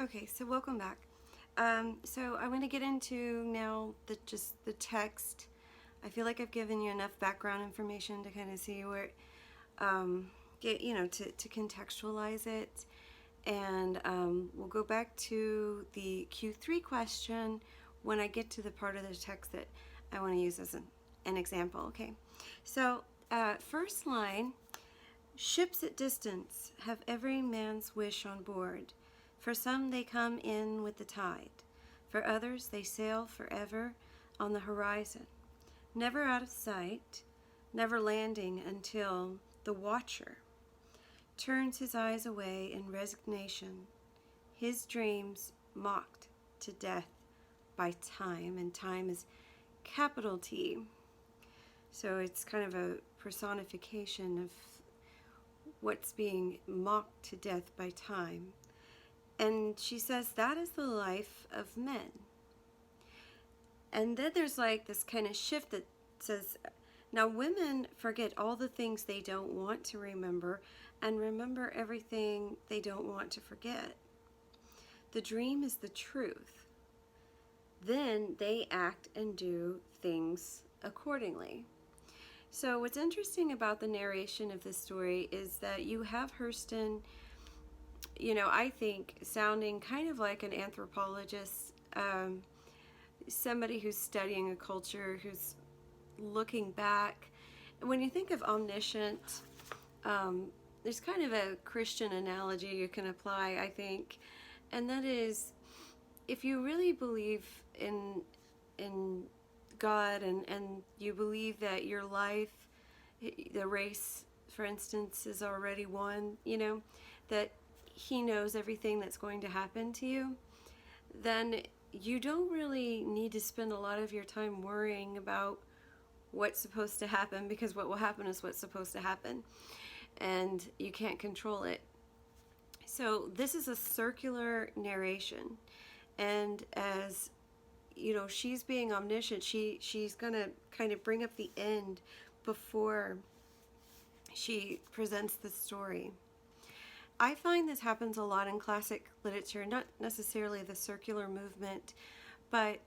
Okay, so welcome back. So I'm going to get into now just the text. I feel like I've given you enough background information to kind of see where, get to contextualize it, and we'll go back to the Q3 question when I get to the part of the text that I want to use as an example. Okay, so first line. Ships at distance have every man's wish on board. For some they come in with the tide. For others they sail forever on the horizon, never out of sight, never landing until the watcher turns his eyes away in resignation, his dreams mocked to death by time, and time is capital T. So it's kind of a personification of what's being mocked to death by time. And she says that is the life of men. And then there's like this kind of shift that says, now women forget all the things they don't want to remember and remember everything they don't want to forget. The dream is the truth. Then they act and do things accordingly. So what's interesting about the narration of this story is that you have Hurston, I think, sounding kind of like an anthropologist, somebody who's studying a culture, who's looking back. When you think of omniscient, there's kind of a Christian analogy you can apply, I think, and that is, if you really believe in God, and you believe that your life, the race, for instance, is already won, that He knows everything that's going to happen to you, then you don't really need to spend a lot of your time worrying about what's supposed to happen, because what will happen is what's supposed to happen, and you can't control it. So this is a circular narration, and as she's being omniscient, she's gonna kind of bring up the end before she presents the story. I find this happens a lot in classic literature, not necessarily the circular movement, but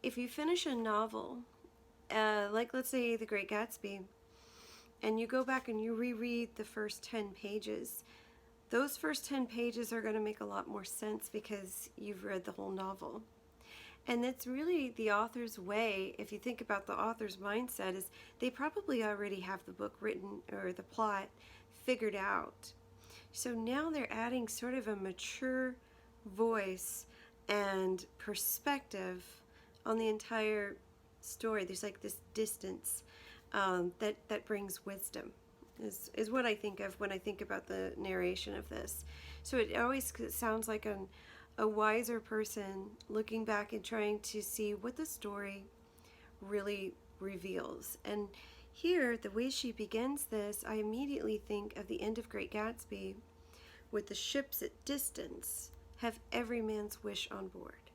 if you finish a novel, like let's say The Great Gatsby, and you go back and you reread the first 10 pages, those first 10 pages are going to make a lot more sense because you've read the whole novel. And that's really the author's way. If you think about the author's mindset, is they probably already have the book written or the plot figured out. So now they're adding sort of a mature voice and perspective on the entire story. There's like this distance that brings wisdom, is what I think of when I think about the narration of this. So it always sounds like a wiser person looking back and trying to see what the story really reveals. And here, the way she begins this, I immediately think of the end of Great Gatsby, with the ships at distance have every man's wish on board.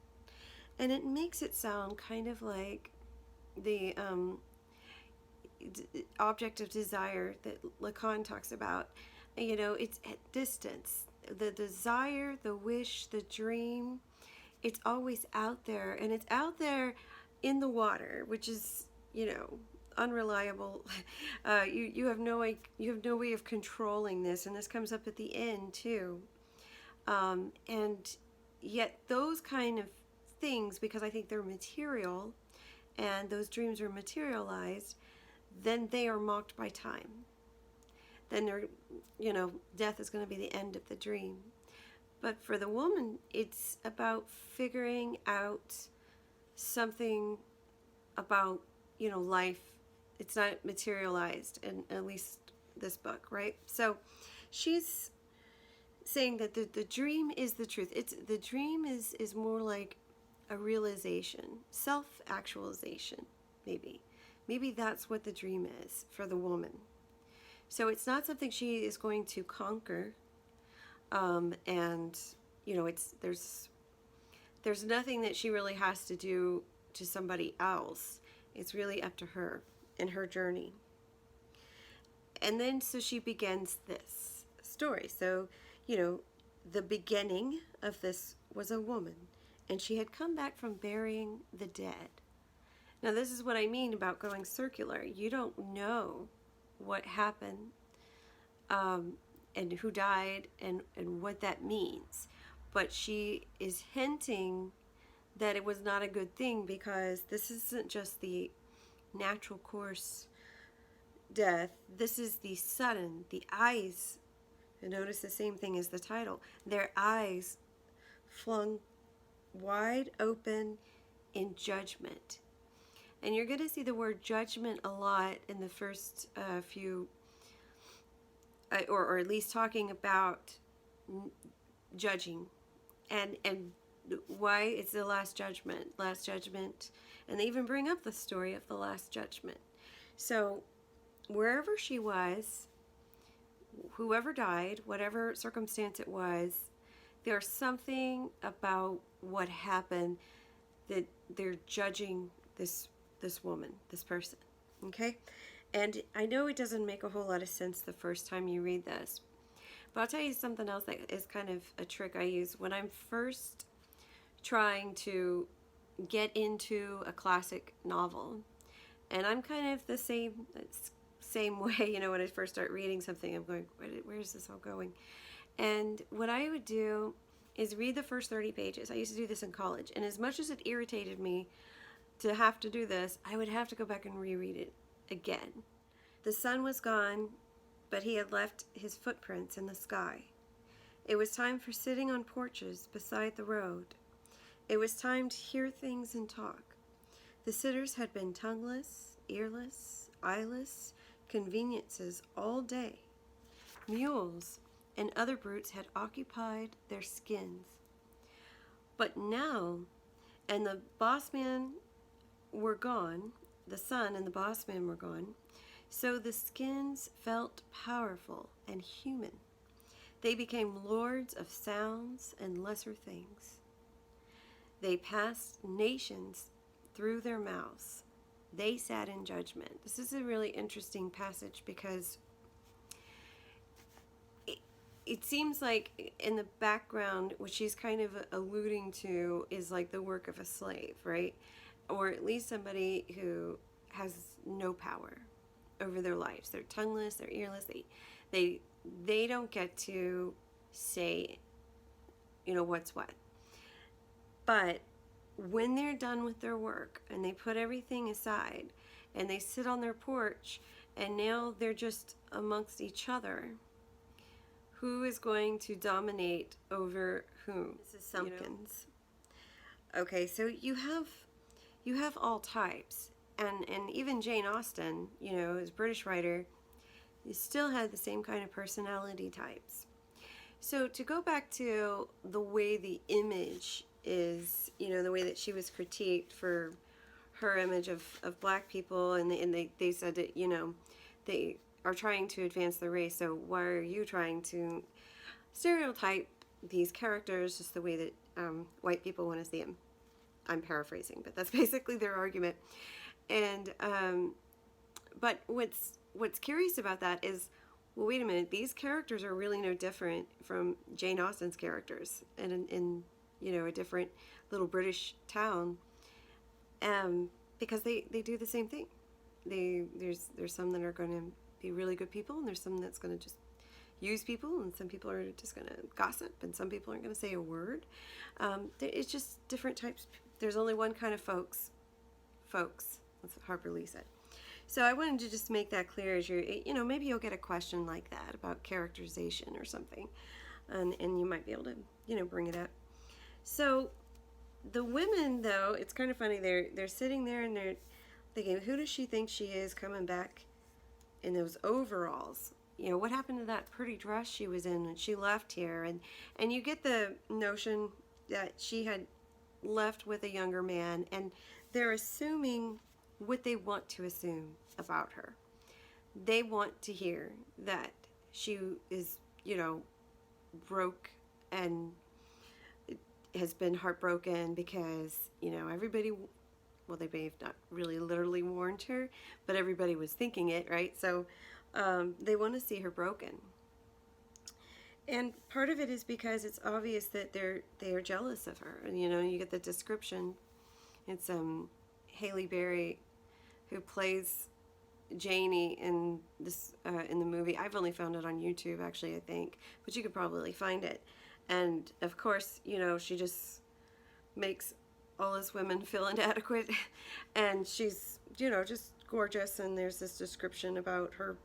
And it makes it sound kind of like the object of desire that Lacan talks about. It's at distance. The desire, the wish, the dream, it's always out there, and it's out there in the water, which is, unreliable. You have no way of controlling this, and this comes up at the end too. And yet those kind of things, because I think they're material, and those dreams are materialized, then they are mocked by time. Then death is going to be the end of the dream. But for the woman, it's about figuring out something about, life. It's not materialized in at least this book, right? So she's saying that the dream is the truth. The dream is more like a realization, self-actualization, maybe. Maybe that's what the dream is for the woman. So it's not something she is going to conquer, and there's nothing that she really has to do to somebody else. It's really up to her and her journey. And then so she begins this story. So the beginning of this was a woman, and she had come back from burying the dead. Now, this is what I mean about going circular. You don't know what happened, and who died, and what that means. But she is hinting that it was not a good thing, because this isn't just the natural course death. This is the sudden, the eyes. And notice the same thing as the title. Their eyes flung wide open in judgment. And you're going to see the word judgment a lot in the first few, or at least talking about judging, and why it's the last judgment, and they even bring up the story of the last judgment. So wherever she was, whoever died, whatever circumstance it was, there's something about what happened that they're judging this woman, this person. Okay? And I know it doesn't make a whole lot of sense the first time you read this, but I'll tell you something else that is kind of a trick I use when I'm first trying to get into a classic novel. And I'm kind of the same way, you know, when I first start reading something, I'm going, where is this all going? And what I would do is read the first 30 pages. I used to do this in college, and as much as it irritated me to have to do this, I would have to go back and reread it again. The sun was gone, but he had left his footprints in the sky. It was time for sitting on porches beside the road. It was time to hear things and talk. The sitters had been tongueless, earless, eyeless conveniences all day. Mules and other brutes had occupied their skins. But now, and the bossmen were gone, the sun and the bossmen were gone, so the skins felt powerful and human. They became lords of sounds and lesser things. They passed nations through their mouths. They sat in judgment. This is a really interesting passage, because it seems like in the background, what she's kind of alluding to is like the work of a slave, right? Or at least somebody who has no power over their lives. They're tongueless, they're earless, they don't get to say, you know, what's what. But when they're done with their work and they put everything aside and they sit on their porch and now they're just amongst each other, who is going to dominate over whom? This is Simpkins. You know? Okay, so you have all types, and even Jane Austen, you know, as a British writer, you still had the same kind of personality types. So to go back to the way the image is, you know, the way that she was critiqued for her image of black people, and they said that, you know, they are trying to advance the race, so why are you trying to stereotype these characters just the way that white people want to see them? I'm paraphrasing, but that's basically their argument. And but what's curious about that is, well, wait a minute, these characters are really no different from Jane Austen's characters in you know, a different little British town, because they do the same thing. There's some that are going to be really good people, and there's some that's going to just use people, and some people are just going to gossip, and some people aren't going to say a word. It's just different types. There's only one kind of folks. That's what Harper Lee said. So I wanted to just make that clear, as you know, maybe you'll get a question like that about characterization or something, and you might be able to, you know, bring it up. So the women, though, it's kind of funny. They're sitting there and they're thinking, who does she think she is coming back in those overalls? You know, what happened to that pretty dress she was in when she left here? And you get the notion that she had left with a younger man, and they're assuming what they want to assume about her. They want to hear that she is, you know, broke and has been heartbroken because, you know, everybody, well, they may have not really literally warned her, but everybody was thinking it, right? So they want to see her broken. And part of it is because it's obvious that they are jealous of her. And you get the description. It's Haley Berry who plays Janie in the movie. I've only found it on YouTube, actually, I think, but you could probably find it. And of course, she just makes all us women feel inadequate, and she's just gorgeous. And there's this description about her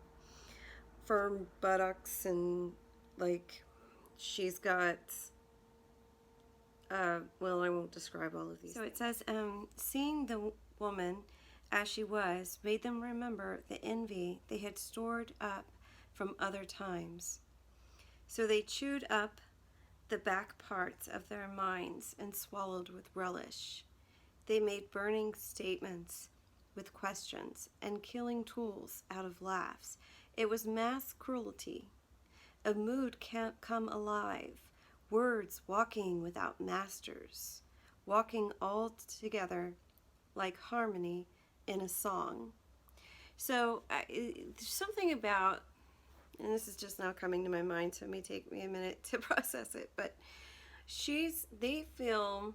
firm buttocks, and like she's got well, I won't describe all of these. So it says, seeing the woman as she was made them remember the envy they had stored up from other times. So they chewed up the back parts of their minds and swallowed with relish. They made burning statements with questions and killing tools out of laughs. It was mass cruelty. A mood can't come alive. Words walking without masters, walking all together like harmony in a song. So there's something about, and this is just now coming to my mind, so it may take me a minute to process it, but they feel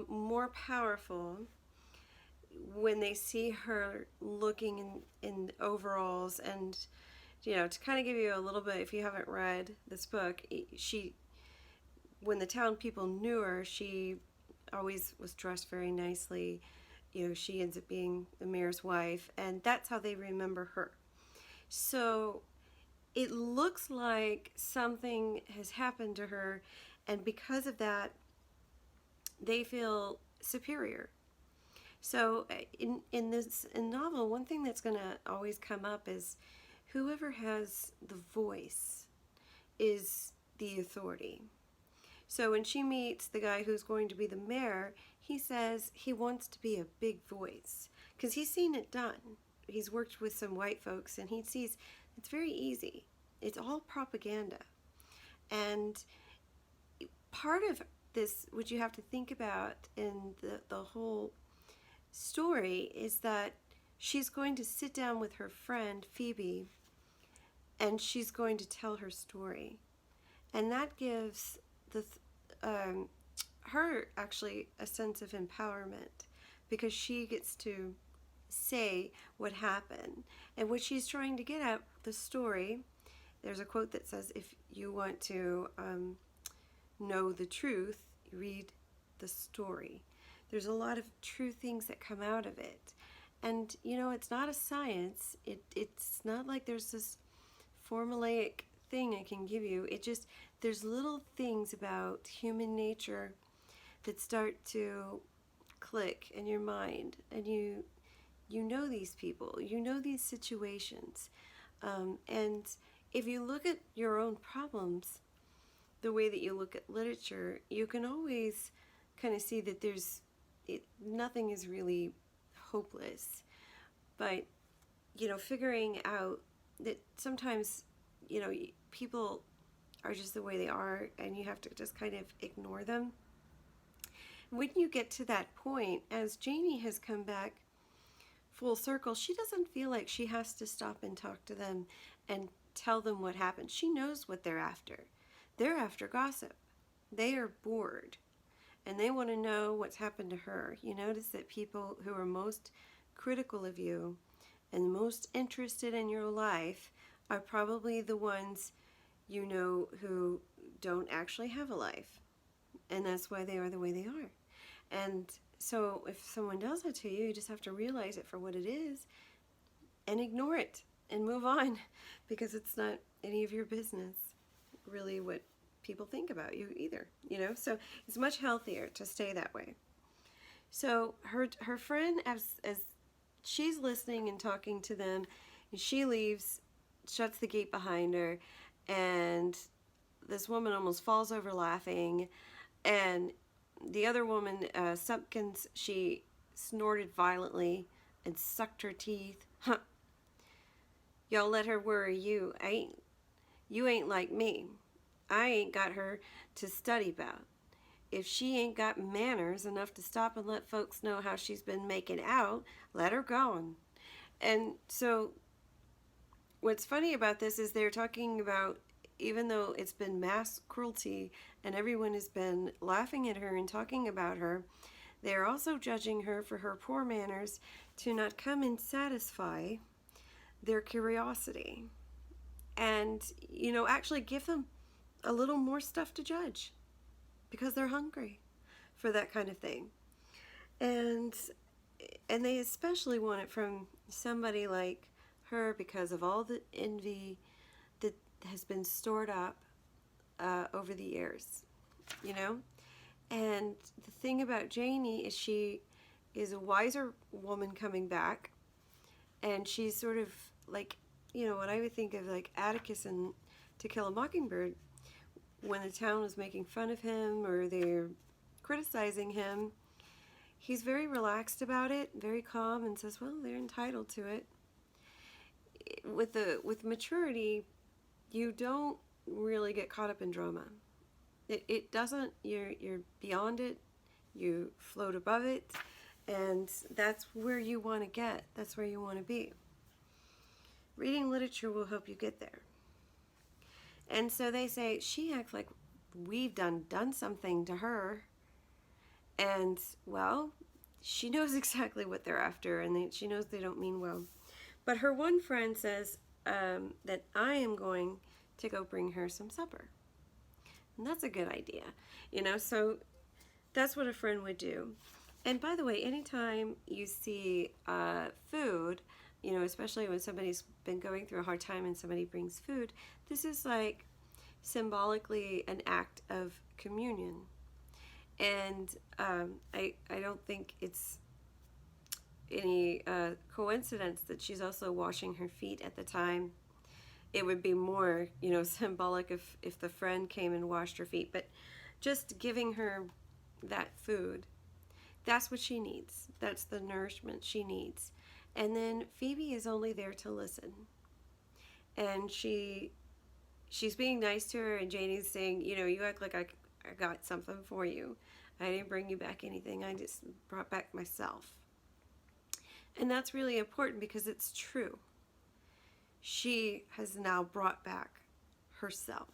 more powerful when they see her looking in overalls. And to kind of give you a little bit, if you haven't read this book, when the town people knew her, she always was dressed very nicely. She ends up being the mayor's wife, and that's how they remember her. So it looks like something has happened to her, and because of that, they feel superior. So in this novel, one thing that's going to always come up is whoever has the voice is the authority. So when she meets the guy who's going to be the mayor, he says he wants to be a big voice because he's seen it done. He's worked with some white folks, and he sees it's very easy. It's all propaganda. And part of this, what you have to think about in the whole story, is that she's going to sit down with her friend Phoebe, and she's going to tell her story. And that gives her actually a sense of empowerment, because she gets to say what happened. And what she's trying to get at the story, there's a quote that says, if you want to know the truth, read the story. There's a lot of true things that come out of it. And it's not a science. It's not like there's this formulaic thing I can give you. There's little things about human nature that start to click in your mind, and you know these people, you know these situations, and if you look at your own problems the way that you look at literature, you can always kind of see that nothing is really hopeless. But figuring out that sometimes people are just the way they are, and you have to just kind of ignore them. When you get to that point, as Janie has come back full circle, she doesn't feel like she has to stop and talk to them and tell them what happened. She knows what they're after. They're after gossip. They are bored, and they want to know what's happened to her. You notice that people who are most critical of you and most interested in your life are probably the ones who don't actually have a life, and that's why they are the way they are. And so if someone does that to you, you just have to realize it for what it is and ignore it and move on, because it's not any of your business really what people think about you either, so it's much healthier to stay that way. So her friend, as she's listening and talking to them, and she leaves, shuts the gate behind her, and this woman almost falls over laughing, and the other woman, Sumpkins, she snorted violently and sucked her teeth. Huh. Y'all let her worry you. You ain't like me. I ain't got her to study about. If she ain't got manners enough to stop and let folks know how she's been making out, let her go. And so what's funny about this is they're talking about even though it's been mass cruelty and everyone has been laughing at her and talking about her, they are also judging her for her poor manners to not come and satisfy their curiosity. And, actually give them a little more stuff to judge because they're hungry for that kind of thing. And they especially want it from somebody like her because of all the envy that has been stored up over the years, you know? And the thing about Janie is she is a wiser woman coming back, and she's sort of like, what I would think of like Atticus in To Kill a Mockingbird, when the town was making fun of him or they're criticizing him. He's very relaxed about it, very calm, and says, well, they're entitled to it. With maturity, you don't really get caught up in drama. It doesn't, you're beyond it, you float above it, and that's where you want to get, that's where you want to be. Reading literature will help you get there. And so they say, she acts like we've done something to her. And, well, she knows exactly what they're after, and she knows they don't mean well. But her one friend says that I am going to go bring her some supper. And that's a good idea, so that's what a friend would do. And by the way, anytime you see food, especially when somebody's been going through a hard time and somebody brings food, this is like symbolically an act of communion. And I don't think it's any coincidence that she's also washing her feet at the time. It would be more, symbolic if the friend came and washed her feet. But just giving her that food, that's what she needs. That's the nourishment she needs. And then Phoebe is only there to listen. And she's being nice to her, and Janie's saying, you act like I got something for you. I didn't bring you back anything. I just brought back myself. And that's really important because it's true. She has now brought back herself.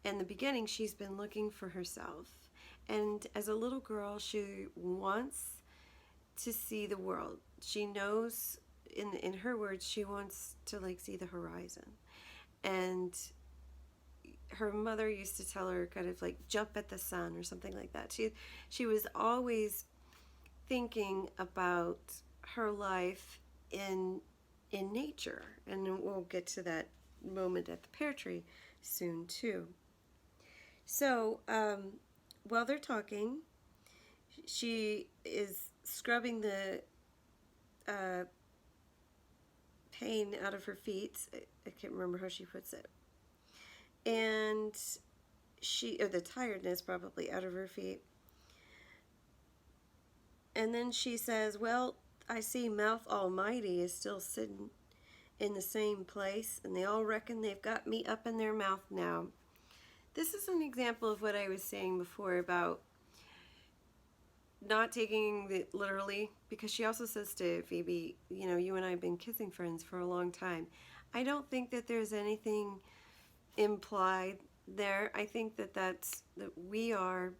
In the beginning, she's been looking for herself. And as a little girl, she wants to see the world. She knows, in her words, she wants to see the horizon. And her mother used to tell her kind of jump at the sun or something like that. She was always thinking about her life in nature, and we'll get to that moment at the pear tree soon too. So while they're talking, she is scrubbing the pain out of her feet. I can't remember how she puts it. And or the tiredness probably out of her feet. And then she says, well, I see Mouth Almighty is still sitting in the same place, and they all reckon they've got me up in their mouth now. This is an example of what I was saying before about not taking it literally, because she also says to Phoebe, you and I have been kissing friends for a long time. I don't think that there's anything implied there. I think that we are,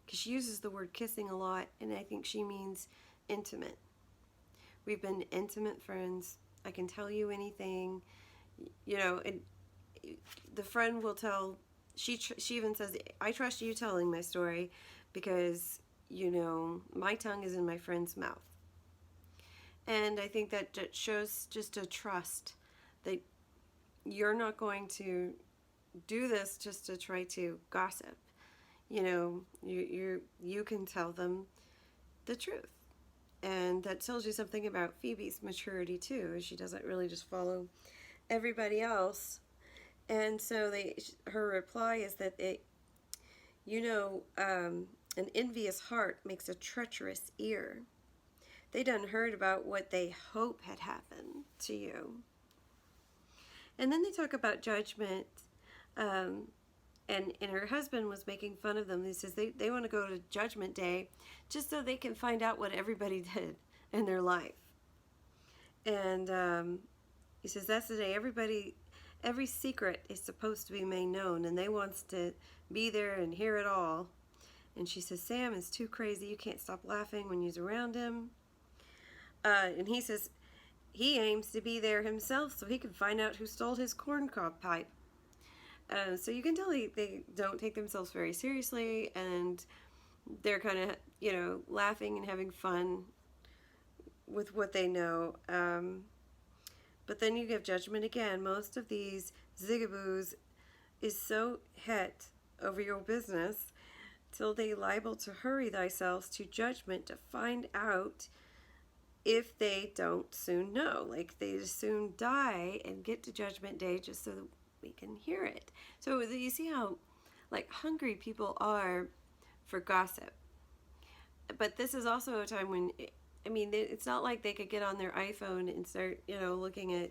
because she uses the word kissing a lot, and I think she means intimate. We've been intimate friends. I can tell you anything, and the friend will tell, she even says, I trust you telling my story because, my tongue is in my friend's mouth. And I think that shows just a trust that you're not going to do this just to try to gossip. You can tell them the truth. And that tells you something about Phoebe's maturity too. She doesn't really just follow everybody else. And so her reply is that an envious heart makes a treacherous ear. They done heard about what they hope had happened to you. And then they talk about judgment. And her husband was making fun of them. He says they want to go to Judgment Day just so they can find out what everybody did in their life. And he says that's the day everybody every secret is supposed to be made known, and they wants to be there and hear it all. And she says, Sam is too crazy. You can't stop laughing when you're around him. And he says he aims to be there himself so he can find out who stole his corncob pipe. So you can tell they don't take themselves very seriously, and they're kind of, laughing and having fun with what they know. But then you give judgment again. Most of these zigaboos is so het over your business till they liable to hurry thyself to judgment to find out if they don't soon know. Like they just soon die and get to judgment day just so that we can hear it. So you see how hungry people are for gossip. But this is also a time when, it's not like they could get on their iPhone and start, looking at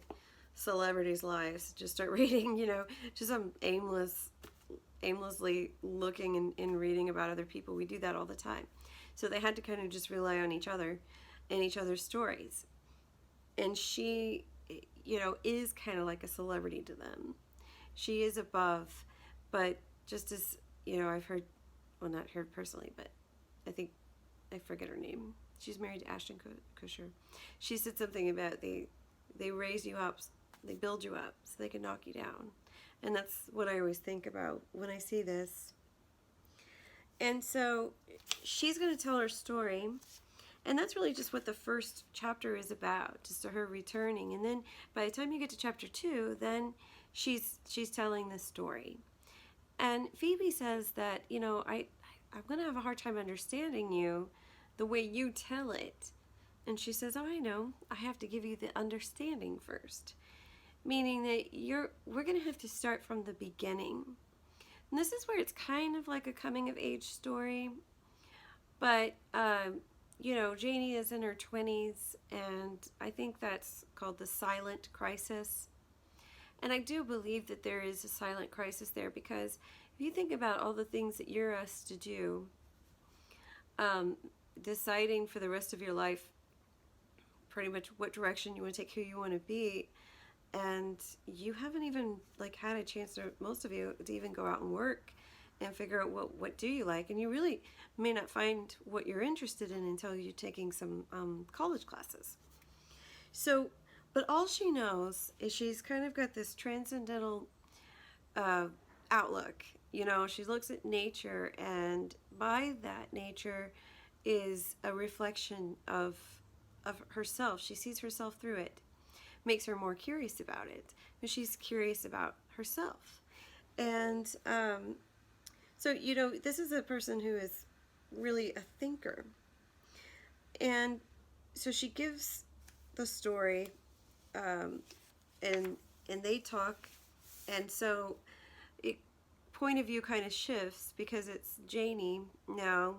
celebrities' lives, just start reading, just some aimlessly looking and reading about other people. We do that all the time. So they had to kind of just rely on each other and each other's stories. And she, is kind of like a celebrity to them. She is above, but just as, I've heard, well, not heard personally, but I think, I forget her name. She's married to Ashton Kutcher. She said something about they raise you up, they build you up so they can knock you down. And that's what I always think about when I see this. And so she's going to tell her story. And that's really just what the first chapter is about, just her returning. And then by the time you get to chapter 2, then she's telling this story. And Phoebe says that, I'm going to have a hard time understanding you the way you tell it. And she says, oh, I know. I have to give you the understanding first. Meaning that we're going to have to start from the beginning. And this is where it's kind of like a coming of age story. But, Janie is in her 20s, and I think that's called the silent crisis. And I do believe that there is a silent crisis there, because if you think about all the things that you're asked to do, deciding for the rest of your life pretty much what direction you want to take, who you want to be, and you haven't even had a chance, to most of you, to even go out and work and figure out what do you like, and you really may not find what you're interested in until you're taking some college classes. So, but all she knows is she's kind of got this transcendental outlook. She looks at nature, and by that nature is a reflection of herself. She sees herself through it. Makes her more curious about it, but she's curious about herself. And so this is a person who is really a thinker. And so she gives the story, and they talk, and so point of view kind of shifts because it's Janie now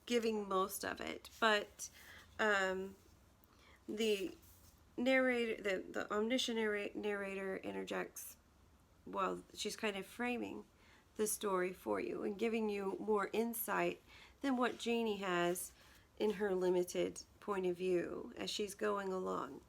giving most of it, but the narrator, the omniscient narrator interjects while she's kind of framing the story for you and giving you more insight than what Janie has in her limited point of view as she's going along.